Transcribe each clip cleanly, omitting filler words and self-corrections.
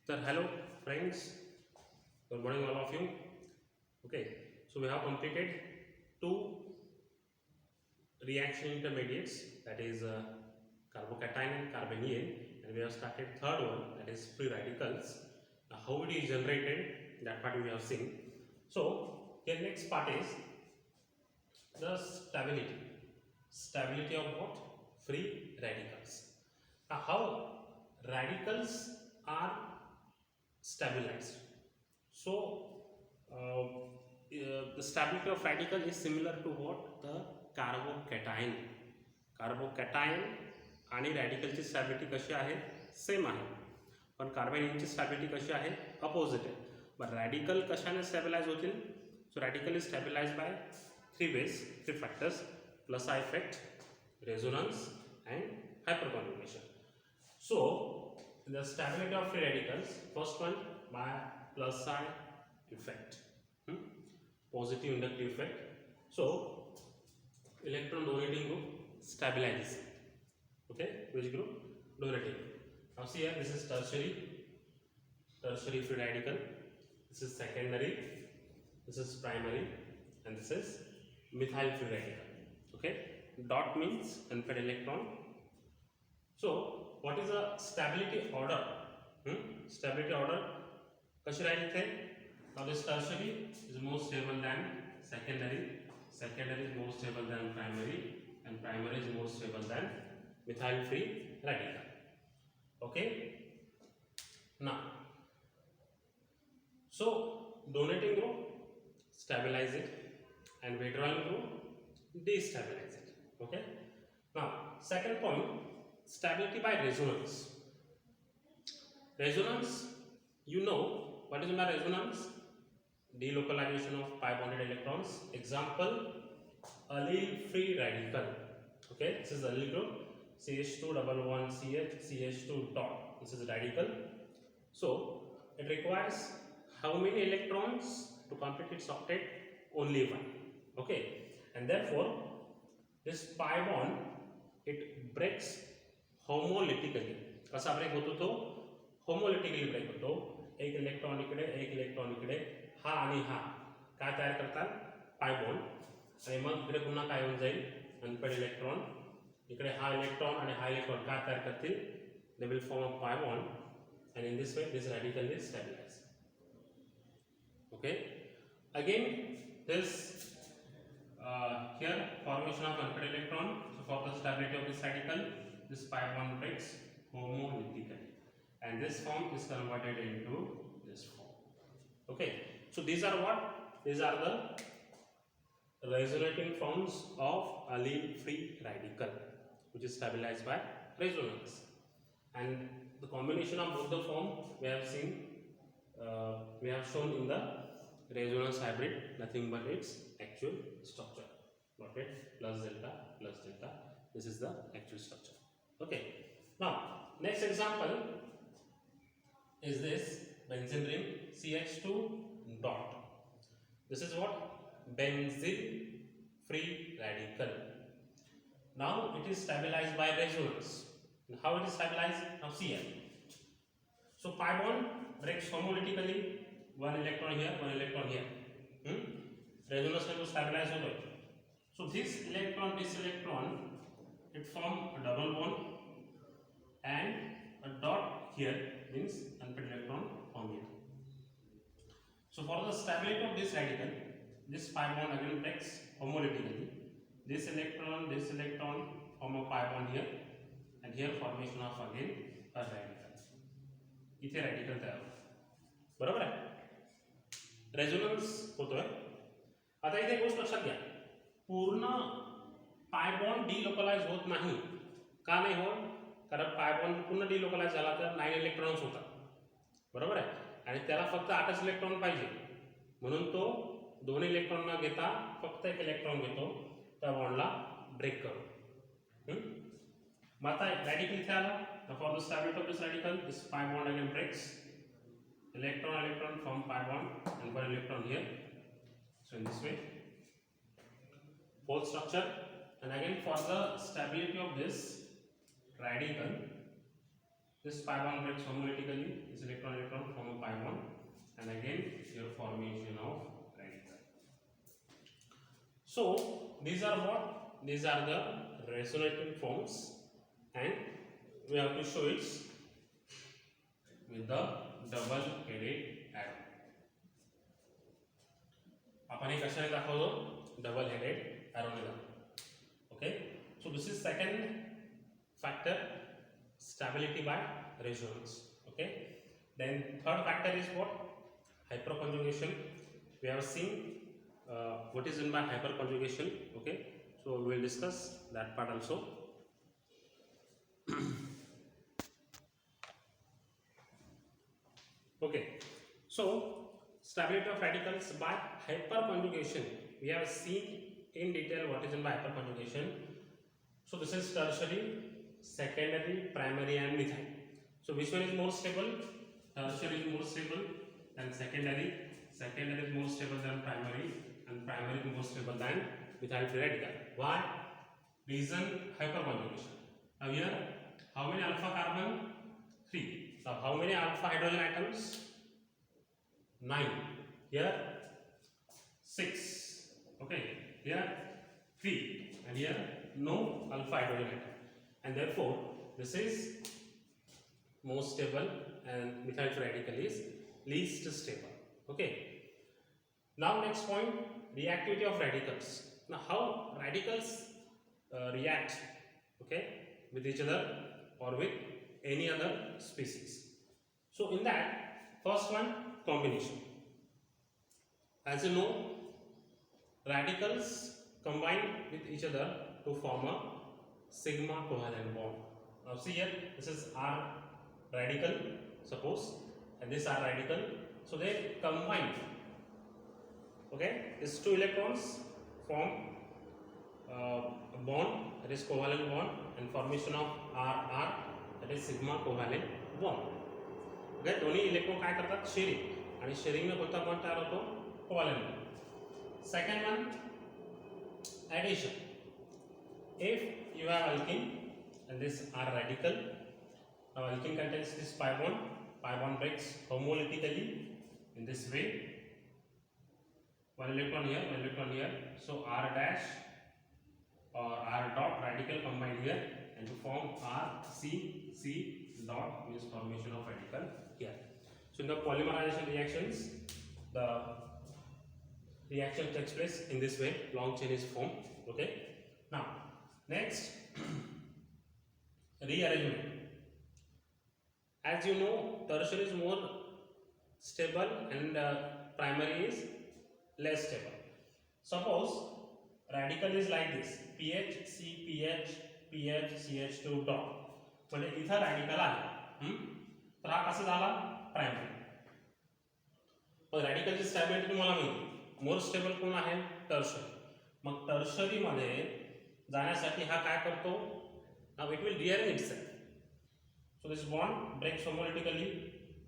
So hello friends, good morning all of you. Okay, so we have completed two reaction intermediates, that is carbocation and carbanion, and we have started third one, that is free radicals. Now how it is generated, that part we have seen. So here next part is the stability of what? Free radicals. Now how radicals are stabilized? So the stability of radical is similar to what? The carbocation. Carbocation आणि रॅडिकलची stability कशी आहे? Same आहे, पण कार्बेनियनची stability कशी आहे? Opposite आहे. पण radical कशाने स्टॅबिलाइज होतील? So radical is stabilize by three factors: plus I effect, resonance and hyperconjugation. So the stability of free radicals, first one by plus I effect, positive inductive effect. So electron donating group stabilizes. Okay, which group? Donating group. Now see here, this is tertiary free radical, this is secondary, this is primary, and this is methyl free radical. Okay, dot means unpaired electron. So what is the stability order? Stability order कशी राहील इथे? Now this tertiary is more stable than secondary, secondary is more stable than primary, and primary is more stable than methyl free radical. Okay, now so donating group stabilize it and withdrawing group destabilize it. Okay, now second point, stability by resonance. Resonance, you know what is my resonance? Delocalization of pi bonded electrons. Example, allele free radical. Okay, this is allele group, CH211CH, CH2 dot. This is radical. So it requires how many electrons to complete its octet? Only one. Okay, and therefore this pi bond it breaks homolytically. कसा break होतो तो? Homolytically break होतो. एक electron इकडे, एक electron इकडे, हा आणि हा काय तयार करतात? Pi bond. आणि मग इकडे पुन्हा काय होऊन जाईल? Unpaired electron. इकडे हा इलेक्ट्रॉन आणि हा इलेक्ट्रॉन काय तयार करतील? They will form a pi bond, and in this way this radical is stabilized. Okay, again this here formation of unpaired electron. So for the stability of this radical, this pi bond breaks homolytically, and this form is converted into this form. Okay, so these are what? These are the resonating forms of allele free radical, which is stabilized by resonance. And the combination of both the form we have seen, we have shown in the resonance hybrid, nothing but its actual structure. Got it? Plus delta, plus delta. This is the actual structure. Okay, now next example is this benzene ring CH2 dot. This is what? Benzene free radical. Now it is stabilized by resonance. And how it is stabilized? Now see here. So pi bond breaks homolytically, one electron here, one electron here. Resonance में तो stabilize हो गए. So this electron, it form a double bond, and a dot here means unpaired electron form here. So for the stability of this radical, this pi bond again breaks homolytically. This electron form a pi bond here, and here formation of again a radical. इथे radical तयार होतो. बरोबर आहे? Resonance होतोय. आता इथे एक गोष्ट लक्षात घ्या, पूर्ण पाय बॉन्ड डिलोकलाइज होत नाही. का नाही होत? कारण पाय बॉन्ड पूर्ण डिलोकलाइज झाला तर 9 इलेक्ट्रॉन्स होतात. बरोबर आहे? आणि त्याला फक्त 8च इलेक्ट्रॉन पाहिजे, म्हणून तो दोन्ही इलेक्ट्रॉन न घेता फक्त एक इलेक्ट्रॉन घेतो, त्या बॉन्डला ब्रेक करू. मग आता रॅडिकल इथे आला. For the stability of this radical, this pi bond again breaks. Electron form pi bond and one electron here. So in this way, fourth structure. And again for the stability of this radical, This pi bond breaks homolytically. This electron form a pi bond, and again your formation of radical. So these are what? These are the resonating forms, and we have to show it with the double-headed arrow. आपण हे कशाने दाखवतो? double-headed arrow ने दाखवतो. Okay. So this is second factor, stability by resonance. Okay. Then third factor is what? Hyperconjugation. We have seen what is meant by hyperconjugation. Okay. So we will discuss that part also. Okay. So stability of radicals by hyperconjugation. We have seen in detail what is meant by hyperconjugation. So this is tertiary, secondary, primary, and methyl. So which one is more stable? Tertiary is more stable than secondary. Secondary is more stable than primary, and primary is more stable than methyl free radical. Why? Reason hyperconjugation. Now here, how many alpha carbon? 3. So how many alpha hydrogen atoms? 9. Here 6. Okay. Here 3, and here no alpha hydrogen atom, and therefore this is most stable, and methyl free radical is least stable. Okay. Now next point, reactivity of radicals. Now how radicals react, okay, with each other or with any other species. So in that, first one, combination. As you know, radicals combine with each other to form a sigma covalent bond. Now see here, this is R radical, suppose, and this R radical. So they combine. Okay, these two electrons form a bond, that is covalent bond, and formation of RR, that is sigma covalent bond. Okay, दोन्ही electron काय करतात? Sharing, आणि sharing में कोणता bond तयार होतो? Covalent bond. Second one, addition. If you have alkene and this R radical, now alkene contains this pi bond breaks homolytically in this way. One electron here, so R dash or R dot radical combined here and to form R C dot means formation of radical here. So in the polymerization reactions, the reaction takes place in this way, long chain is formed. Okay. Now next, rearrangement. As you know, tertiary is more stable and primary is less stable. Suppose radical is like this, pH C pH pH CH2 dot. म्हणजे इथं radical आहे, तर हा कसा झाला? Primary. पण रॅडिकलची stability तुम्हाला माहिती, मोर स्टेबल कोण आहे? टर्शरी. मग टर्शरी मध्ये जाण्यासाठी हा काय करतो? Now it will rearrange itself. So this bond breaks homolytically.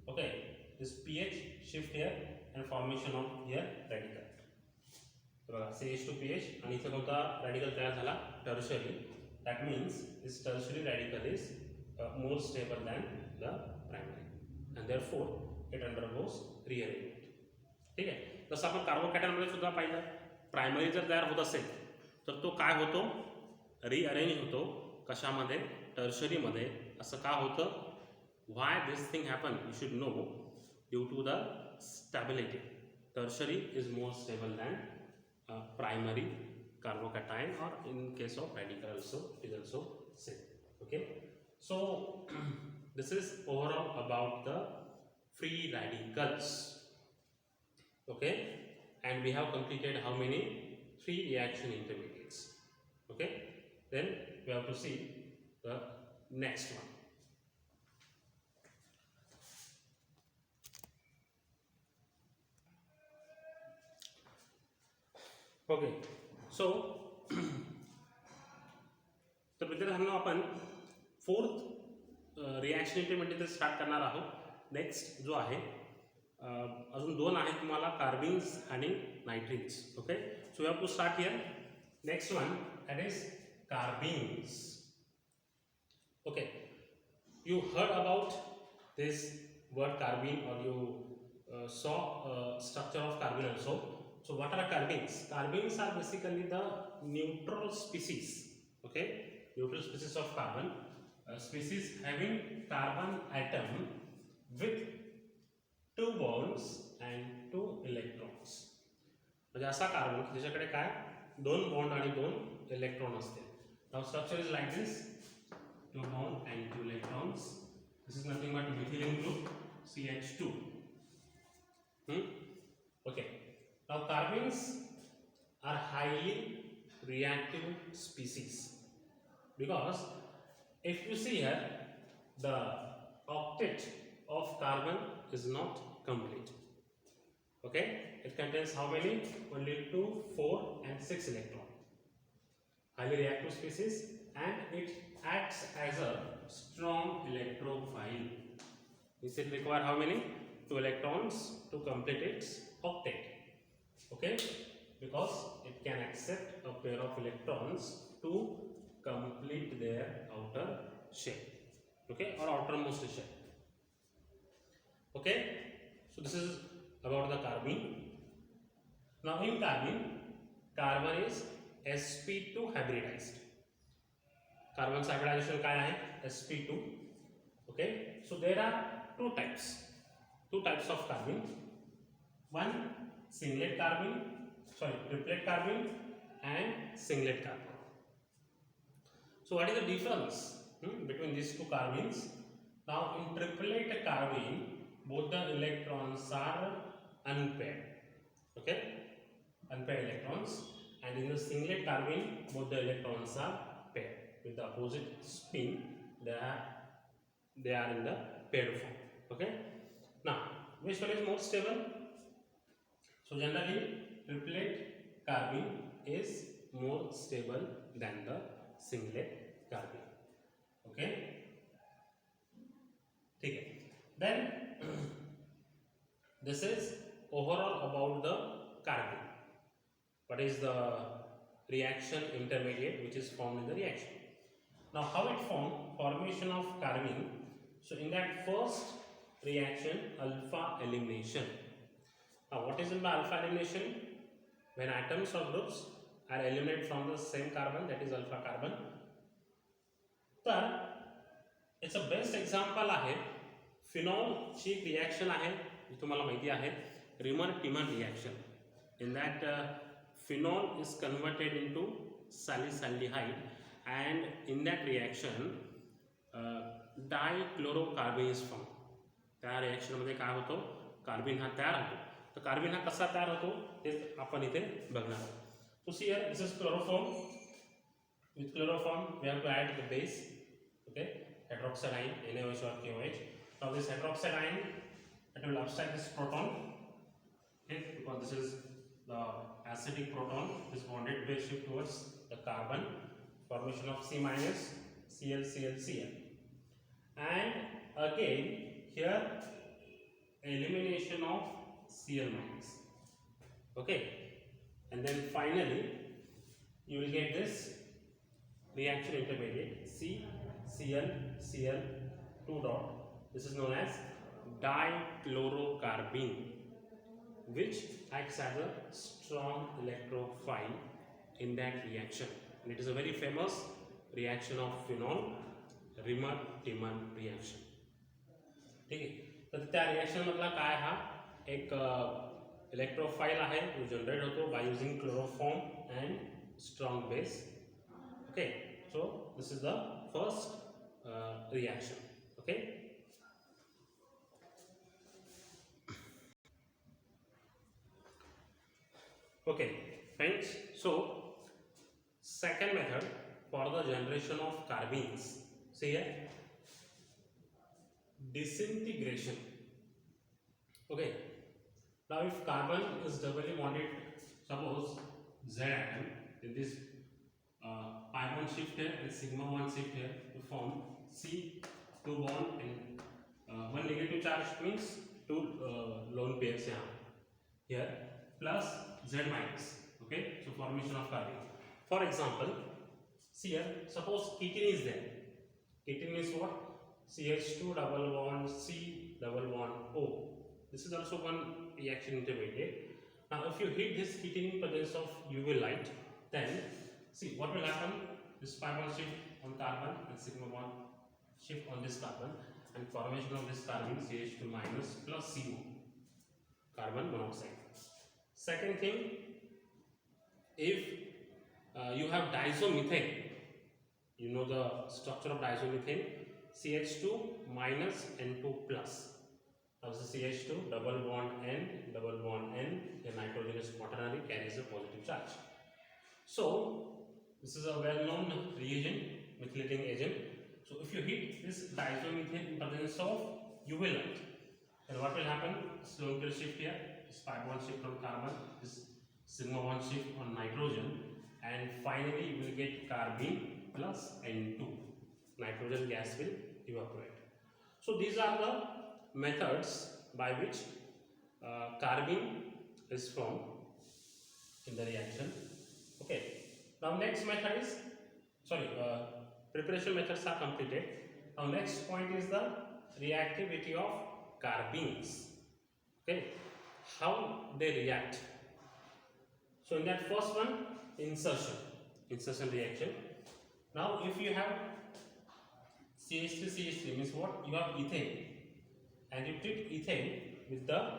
Okay, this pH shift here and formation of here radical. बघा CH2PH, आणि इथे कोणता रॅडिकल तयार झाला? Tertiary. That means this tertiary radical is more stable than the primary, and therefore it undergoes rearrangement. ठीक आहे. जसं आपण कार्बोकॅटायन मध्ये सुद्धा पाहिलं, प्रायमरी जर तयार होत असेल तर तो काय होतो? रिअरेंज होतो. कशामध्ये? टर्शरी मध्ये. असं का होतं? Why this thing happen? You should know. Due to the stability. Tertiary is more stable than primary carbocation, or in case of radical also it is also same. Okay, so this is overall about the free radicals. Okay, and we have completed how many? 3 reaction intermediates. Okay, then we have to see the next one. Okay, so तर मित्रांनो आपण fourth reaction intermediate start करणार आहोत. Next जो आहे अजून 2 आहेत तुम्हाला, कार्बिन्स आणि nitrenes. Okay, so we have to start here. Next one, that is carbenes. Okay, you heard about this word carbene, or you saw structure of carbene also. So what are carbenes? Carbenes are basically the neutral species, okay, neutral species of carbon, species having carbon atom with 2 bonds and 2 electrons. म्हणजे असा carbon ज्याच्याकडे काय 2 bond आणि 2 electron असते. Now structure is like this, 2 bond and 2 electrons. This is nothing but methylene group, CH2. Okay. Now carbenes are highly reactive species, because if you see here, the octet of carbon is not complete. Okay, it contains how many? Only 2, 4 and 6 electron. Highly reactive species, and it acts as a strong electrophile. This will require how many? 2 electrons to complete its octet. Okay, because it can accept a pair of electrons to complete their outer shell, okay, or outermost shell. Okay, so this is about the carbene. Now in carbene, carbon is sp2 hybridized. Carbon hybridization काय आहे? sp2. Okay, so there are two types of carbene. One singlet carbene, triplet carbene and singlet carbene. So what is the difference between these two carbenes? Now in triplet carbene, both the electrons are unpaired, okay, unpaired electrons, and in the singlet carbene, both the electrons are paired with the opposite spin. They are in the paired form. Okay. Now which one is more stable? So generally triplet carbene is more stable than the singlet carbene. Okay, ठीक है. Then this is overall about the carbene. What is the reaction intermediate which is formed in the reaction? Now how it formed? Formation of carbene. So in that first reaction, alpha elimination. Now what is in the alpha elimination? When atoms or groups are eliminated from the same carbon, that is alpha carbon. तर it's a best example आहे phenol ची एक reaction आहे, तुम्हाला माहिती आहे, reamer-Timmer reaction. In that phenol is converted into salicylic, and in that reaction dichlorocarbene is formed. त्या reaction मध्ये काय होतो? कार्बन हा तयार होतो. तर कार्बन हा कसा तयार होतो ते आपण इथे बघणार आहोत. So see here, this is chloroform. With chloroform we have to add the base, okay, hydroxide ion, NaOH or KOH. Now this hydroxide ion, it will obstruct this proton, okay, because this is the acidic proton is bonded base shift towards the carbon, formation of C minus, Cl, Cl, Cl, and again here elimination of Cl minus, okay, and then finally you will get this reaction intermediate C, Cl, Cl, 2 dot. This is known as dichlorocarbene, which acts as a strong electrophile in that reaction, and it is a very famous reaction of phenol, reamer-Timmer reaction. ठीक आहे. तर त्या reaction मधला काय हा एक electrophile आहे जो जनरेट होतो by using chloroform and strong base. Okay, so this is the first reaction. Okay, okay friends, so second method for the generation of carbenes, see here, disintegration. Okay, now if carbon is doubly bonded, suppose Z atom, in this pi bond shift here and sigma 1 shift here to form C2 bond and one negative charge means 2 lone pairs here plus Z minus. Okay, so formation of carbene. For example, see here, suppose ketene is there. Ketene means what? CH2 double bond C double bond O. This is also one reaction intermediate. Now, if you heat this heating in presence of UV light, then see what will happen. This pi bond shift on carbon and sigma bond shift on this carbon, and formation of this carbon CH2 minus plus CO, carbon monoxide. Second thing, if you have diazomethane, you know the structure of diazomethane, CH2 minus N2 plus. Now this is CH2 double bond N, the nitrogen is quaternary, carries a positive charge. So this is a well-known reagent, methylating agent. So if you heat this diazomethane in presence of UV light, then what will happen? Sloan shift here, this pi bond shift on carbon, this sigma bond shift on nitrogen, and finally you will get carbene plus N2. Nitrogen gas will evaporate. So these are the methods by which carbene is formed in the reaction. Okay. Now next method is, preparation methods are completed. Now next point is the reactivity of carbenes. Okay. How they react. So in that first one, insertion reaction. Now if you have CH3 means what? You have ethane, and you treat ethane with the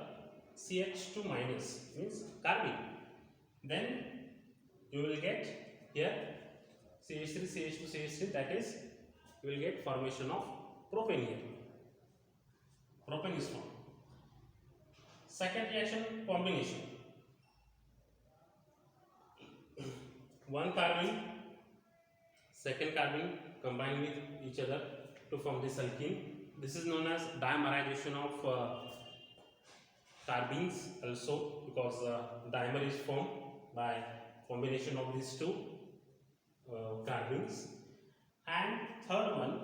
CH2 minus means carbene. Then you will get here CH3 CH2 CH3, that is you will get formation of propane here. Propane is formed. Second reaction, combination. One carbene, second carbene combine with each other to form this alkene. This is known as dimerization of carbenes also, because dimer is formed by combination of these two carbenes. And third one,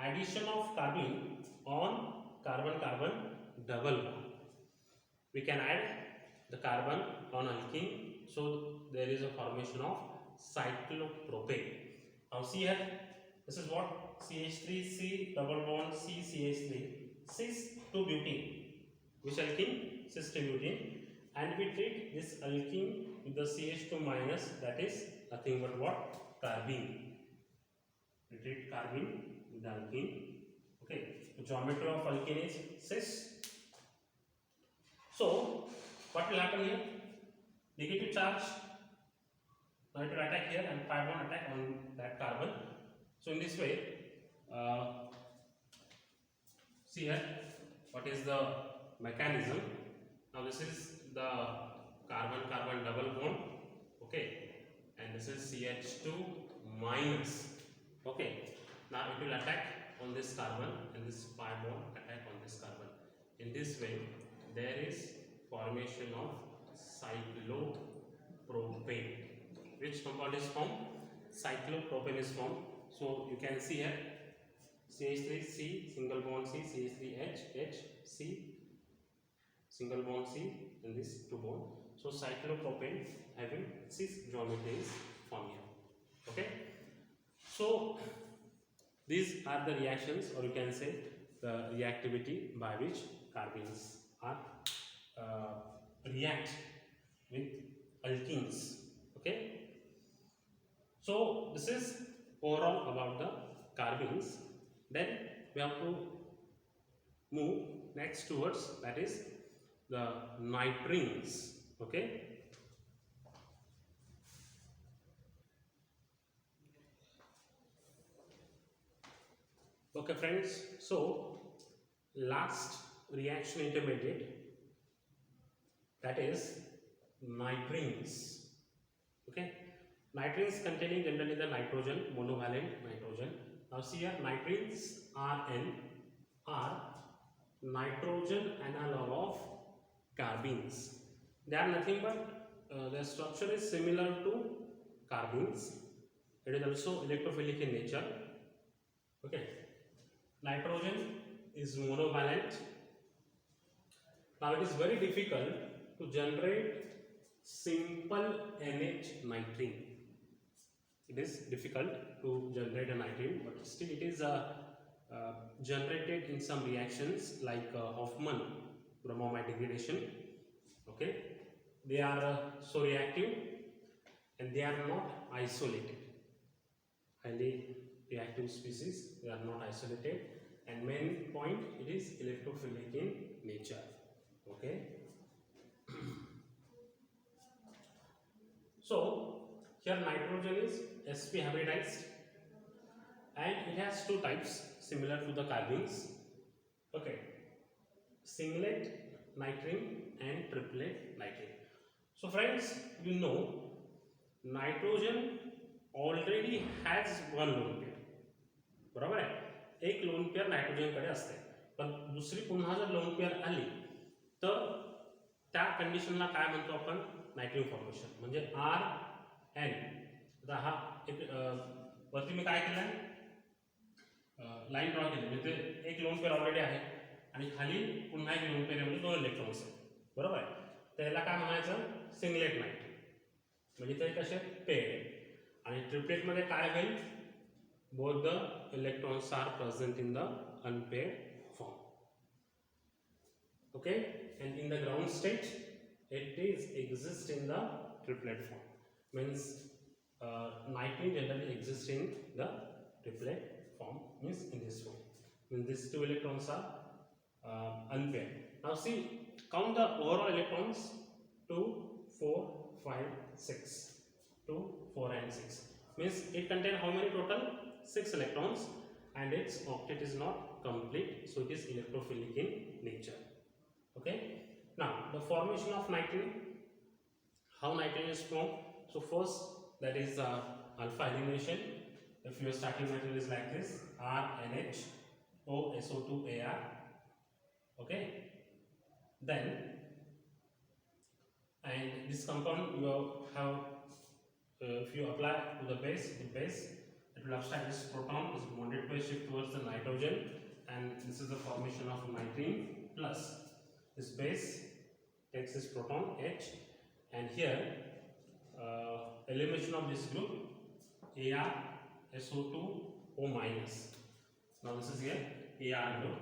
addition of carbene on carbon-carbon double bond. We can add the carbon on alkene, so there is a formation of cyclopropane. Now see here, this is what? CH3C double bond C CH3 cis 2 butene. Which alkene? Cis 2 butene. And we treat this alkene with the CH2 minus, that is nothing but what? Carbene. We treat carbene with the alkene. Okay. The geometry of alkene is cis. So what will happen here? Negative charge now it will attack here, and pi bond attack on that carbon. So in this way, see here what is the mechanism. Now this is the carbon-carbon double bond, okay, and this is CH2 minus, okay. Now it will attack on this carbon, and this pi bond attack on this carbon. In this way, there is formation of cyclopropane. Which compound is formed? Cyclopropane is formed. So you can see here CH3C single bond C, CH3H, H, C single bond C in this two bond. So cyclopropane having cis geometry is formed here. Okay. So these are the reactions, or you can say the reactivity by which carbenes are react with alkenes. Okay. So this is overall about the carbenes. Then we have to move next towards, that is the nitrines. Okay. Okay friends, so last reaction intermediate, that is nitrines. Okay. Nitrines containing generally the nitrogen, monovalent nitrogen. Now see here, nitrines Rn are nitrogen analog of carbenes. They are nothing but their structure is similar to carbenes. It is also electrophilic in nature. Okay. Nitrogen is monovalent. Now it is very difficult to generate simple NH nitrine. It is difficult to generate a nitrine, but still it is generated in some reactions like Hoffman bromamide degradation. Okay, they are so reactive and they are not isolated. Highly reactive species, they are not isolated, and main point, it is electrophilic in nature. Okay. So here nitrogen is sp hybridized and it has two types similar to the carbons. Okay, singlet nitrine and triplet nitrine. So friends, you know nitrogen already has one lone pair, बरोबर आहे. एक lone pair nitrogen कडे असते, पण दुसरी पुन्हा जर lone pair आली तर त्या कंडिशनला काय म्हणतो आपण, नायट्रिन फॉर्मेशन. म्हणजे आर एन. आता हा एक वरती मी काय केलं, लाईन ड्रॉ केली, म्हणजे एक लोन पेअर ऑलरेडी आहे आणि खाली पुन्हा एक लोन पेअर म्हणजे दोन इलेक्ट्रॉन्स आहेत, बरोबर आहे. त्याला काय म्हणायचं, सिंगलेट नायट्रिन. म्हणजे ते कसे पेअर. आणि ट्रिपलेट मध्ये काय होईल, both the electrons are present in the unpaired form. Okay, and in the ground state it is exist in the triplet form. Means nitrogen generally exists in the triplet form, means in this form. When these two electrons are unpaired. Now see, count the overall electrons: 2, 4, 5, 6. 2, 4 and 6. Means it contains how many total? 6 electrons, and its octet is not complete, so it is electrophilic in nature. Okay. Now the formation of nitrogen, how nitrogen is formed. So first, that is alpha elimination. If your starting material is like this, RNH O SO2 Ar. Okay. Then and this compound you have if you apply to the base, it will abstract this proton, is bonded by shift towards the nitrogen, and this is the formation of nitrine plus this base takes this proton H, and here elimination of this group Ar SO2 O minus. Now this is here Ar group.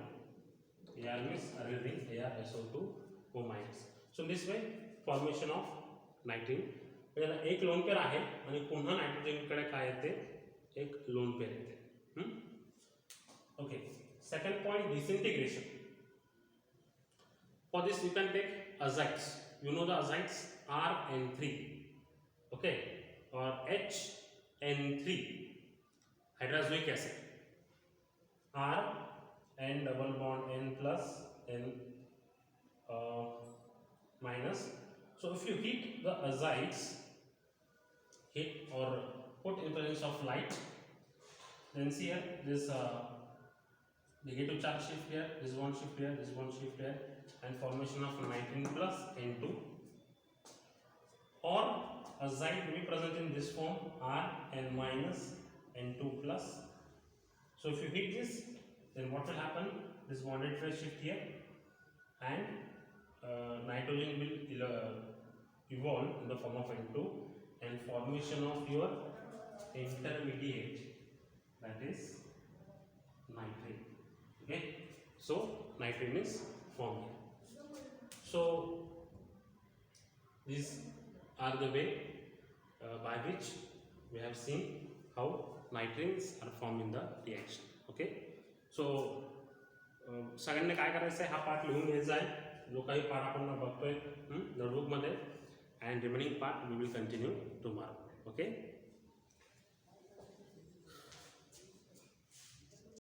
Ar means other thing, Ar SO2 O minus. So in this way formation of nitrine. याला एक lone pair आहे आणि पुन्हा nitrogen कडे काय येते, एक lone pair येते. Okay. Second point, disintegration. For this you can take azites. You know the azites, RN3. Okay, or HN3, hydrazoic acid. R N double bond N plus N minus. So if you heat the azites, heat or put in presence of light, then see here this negative charge shift here, this one shift here, this one shift here, and formation of nitrogen plus N2. Or azide will be present in this form, R N minus N2 plus. So if you heat this, then what will happen? This bonded phase shift here, and nitrogen will evolve in the form of N2, and formation of your intermediate, that is nitrine. Okay, so nitrine is formed here. So these are the way by which we have seen how nitrines are formed in the reaction. Okay, so सगळ्यांनी काय करायचं आहे, हा part लिहून घ्यायचा आहे, जो काही पार्ट आपण बघतोय नोटबुक मध्ये, and remaining part we will continue tomorrow. Okay.